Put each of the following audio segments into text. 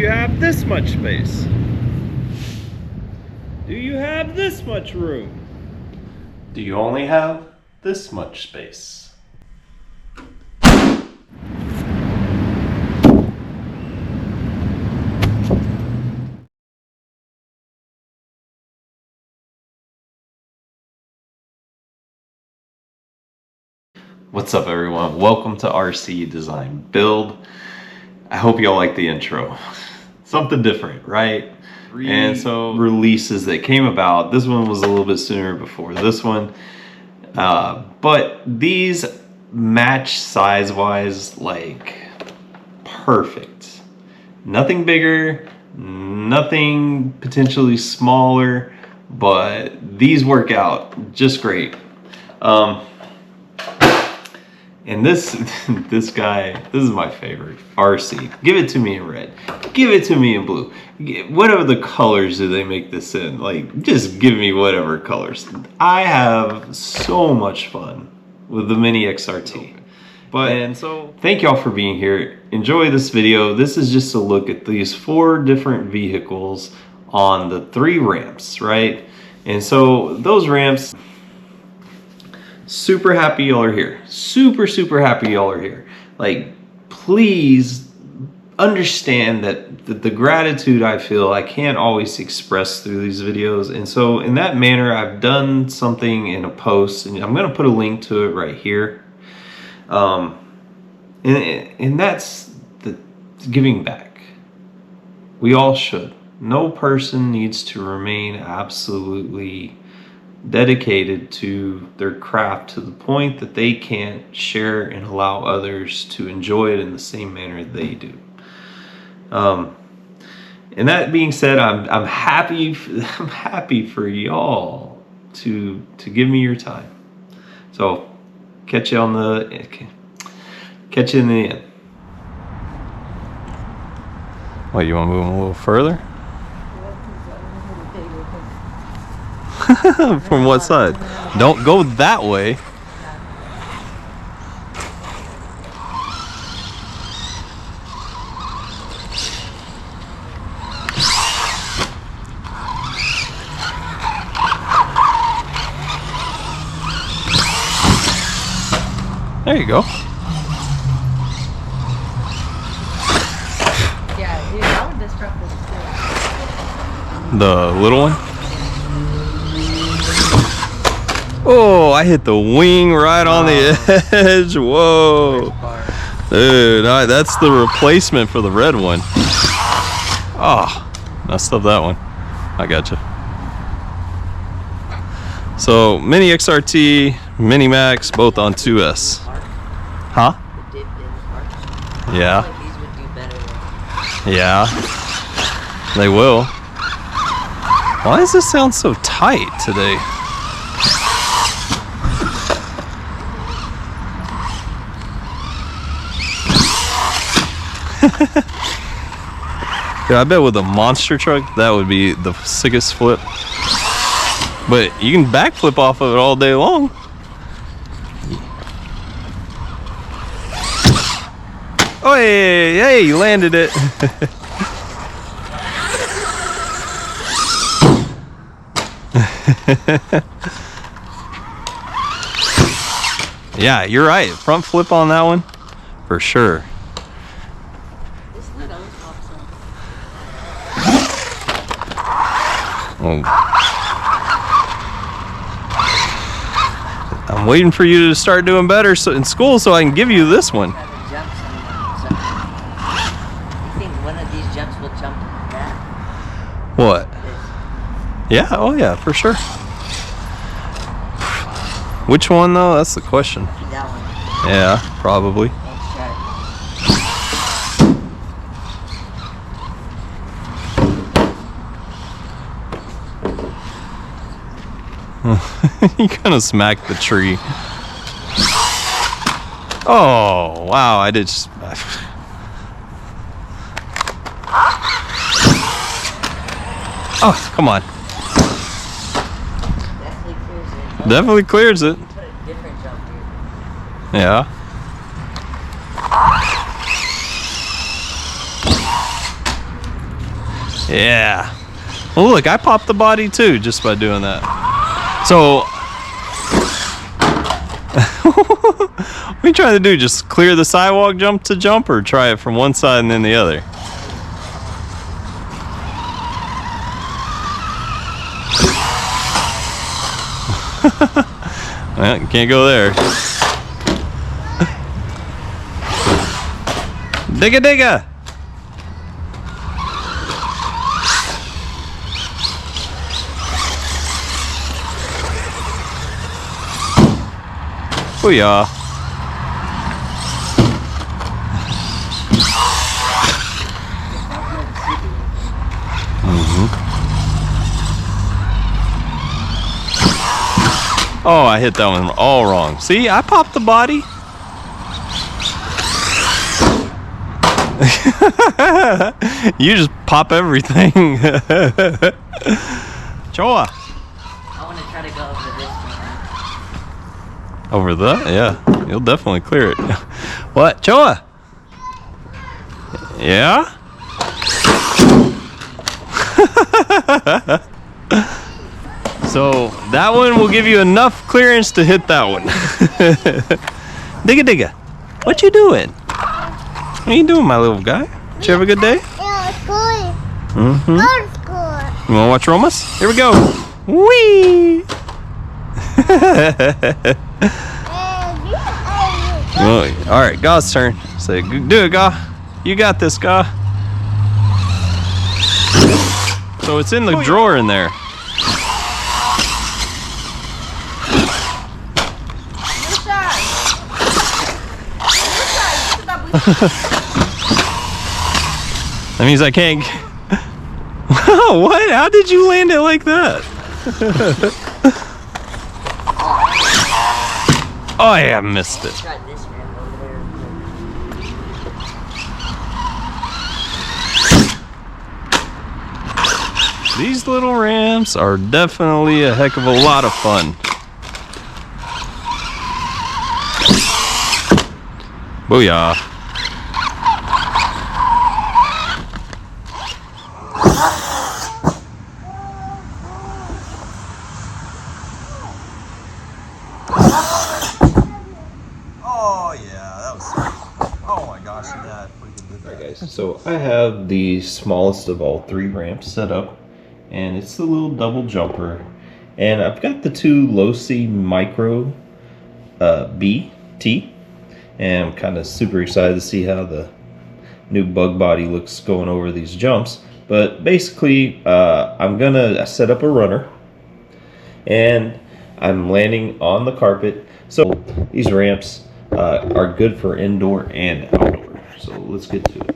you have this much space? Do you have this much room? Do you only have this much space? What's up, everyone? Welcome to RC Design Build. I hope y'all like the intro. Something different, right? And so releases that came about. This one was a little bit sooner before this one. But these match size-wise, like, perfect. Nothing bigger, nothing potentially smaller, but these work out just great. And this guy, this is my favorite, RC. Give it to me in red. Give it to me in blue. Whatever the colors do they make this in, like, just give me whatever colors. I have so much fun with the Mini XRT. And so thank y'all for being here. Enjoy this video. This is just a look at these 4 different vehicles on the 3 ramps, right? And so those ramps, super happy y'all are here. Super happy y'all are here. Like, please understand that the gratitude I feel I can't always express through these videos. And so in that manner, I've done something in a post, and I'm gonna put a link to it right here. And that's the giving back. We all should. No person needs to remain absolutely dedicated to their craft to the point that they can't share and allow others to enjoy it in the same manner they do. And that being said, I'm happy for y'all to give me your time. So catch you in the end. What, you want to move them a little further? From what side? Don't go that way. There you go. Yeah, dude, that one disrupted too. The little one? Oh, I hit the wing right on the edge. Whoa. Dude, that's the replacement for the red one. Oh, messed up that one. I gotcha. So, Mini XRT, Mini Max, both on 2S. Huh? Yeah. These would do better. Yeah. They will. Why does this sound so tight today? Dude, I bet with a monster truck that would be the sickest flip. But you can backflip off of it all day long. Oh, hey, you landed it. Yeah, you're right. Front flip on that one for sure. Oh. I'm waiting for you to start doing better in school so I can give you this one. You think one of these jumps will jump that? What? Yeah, oh yeah, for sure. Which one though? That's the question. That one. Yeah, probably. Let's try. You kind of smacked the tree. Oh, wow, I did just... Oh, come on. Definitely clears it. Definitely clears it. Put a different jump here. Yeah. Yeah. Well, look, I popped the body too just by doing that. So, what are you trying to do? Just clear the sidewalk jump to jump, or try it from one side and then the other? Well, you can't go there. Digga digga! Booyah! Oh, I hit that one all wrong. See, I popped the body. You just pop everything. Choa. I want to try to go over this one. Over that? Yeah, you'll definitely clear it. What? Choa? Yeah? So that one will give you enough clearance to hit that one. Digga digga. What you doing? What are you doing, my little guy? Did you have a good day? Yeah, school. Mm-hmm. Go to school. You wanna watch Romas? Here we go. Whee! Well, all right, Gau's turn. Say, do it, Gau. You got this, Gau. So it's in the drawer in there. That means I can't. What? How did you land it like that? Oh yeah, I missed it. Try this ramp over there. These little ramps are definitely a heck of a lot of fun. Booyah. Oh yeah, that was, oh my gosh, that freaking did that. Alright guys, so I have the smallest of all 3 ramps set up, and it's the little double jumper, and I've got the 2 low-C micro BT, and I'm kind of super excited to see how the new bug body looks going over these jumps. But basically, I'm gonna set up a runner, and I'm landing on the carpet. So these ramps are good for indoor and outdoor. So let's get to it.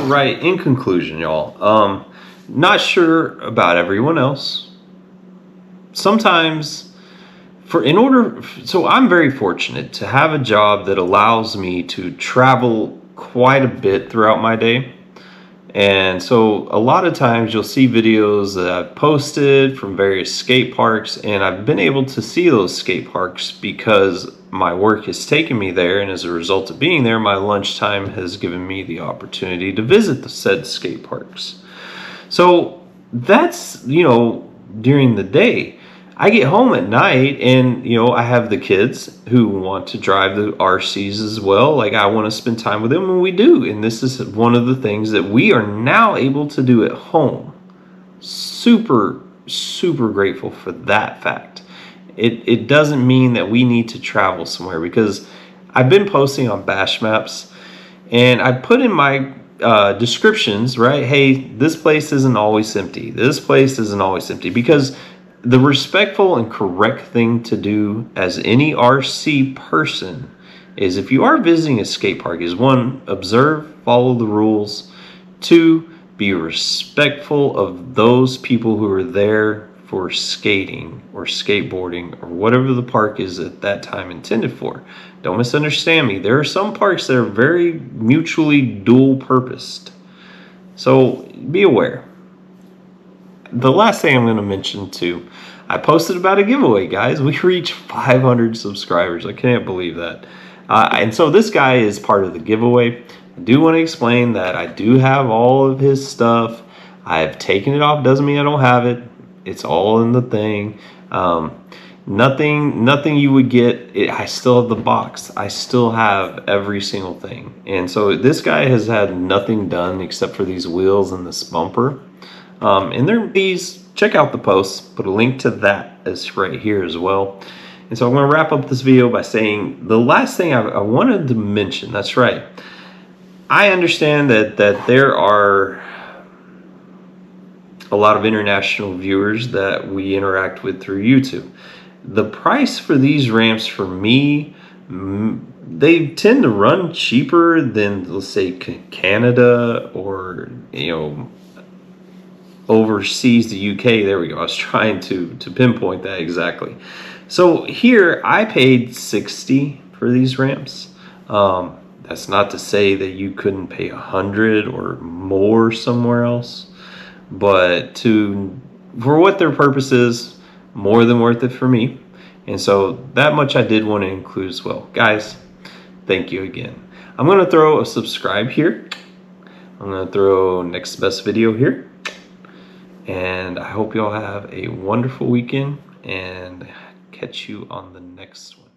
right, in conclusion, y'all, not sure about everyone else. Sometimes, so I'm very fortunate to have a job that allows me to travel quite a bit throughout my day. And so a lot of times you'll see videos that I've posted from various skate parks, and I've been able to see those skate parks because my work has taken me there, and as a result of being there, my lunchtime has given me the opportunity to visit the said skate parks. So that's, you know, during the day. I get home at night and, you know, I have the kids who want to drive the RCs as well. Like, I want to spend time with them, and we do. And this is one of the things that we are now able to do at home. Super, super grateful for that fact. It doesn't mean that we need to travel somewhere, because I've been posting on Bash Maps, and I put in my descriptions, right? Hey, this place isn't always empty. This place isn't always empty, because the respectful and correct thing to do as any RC person is, if you are visiting a skate park, is 1, observe, follow the rules. 2, be respectful of those people who are there for skating or skateboarding or whatever the park is at that time intended for. Don't misunderstand me. There are some parks that are very mutually dual purposed. So be aware. The last thing I'm going to mention too, I posted about a giveaway, guys. We reached 500 subscribers. I can't believe that. And so this guy is part of the giveaway. I do want to explain that I do have all of his stuff. I have taken it off. Doesn't mean I don't have it. It's all in the thing. Nothing you would get. I still have the box. I still have every single thing. And so this guy has had nothing done except for these wheels and this bumper. And there, these, check out the post, put a link to that is right here as well. And so I'm going to wrap up this video by saying the last thing I wanted to mention. That's right. I understand that there are a lot of international viewers that we interact with through YouTube. The price for these ramps for me, they tend to run cheaper than, let's say, Canada or, you know, overseas, the UK. There we go. I was trying to pinpoint that exactly. So here I paid $60 for these ramps. That's not to say that you couldn't pay $100 or more somewhere else, but for what their purpose is, more than worth it for me. And so that much I did want to include as well. Guys, thank you again. I'm going to throw a subscribe here. I'm going to throw next best video here. And I hope y'all have a wonderful weekend, and catch you on the next one.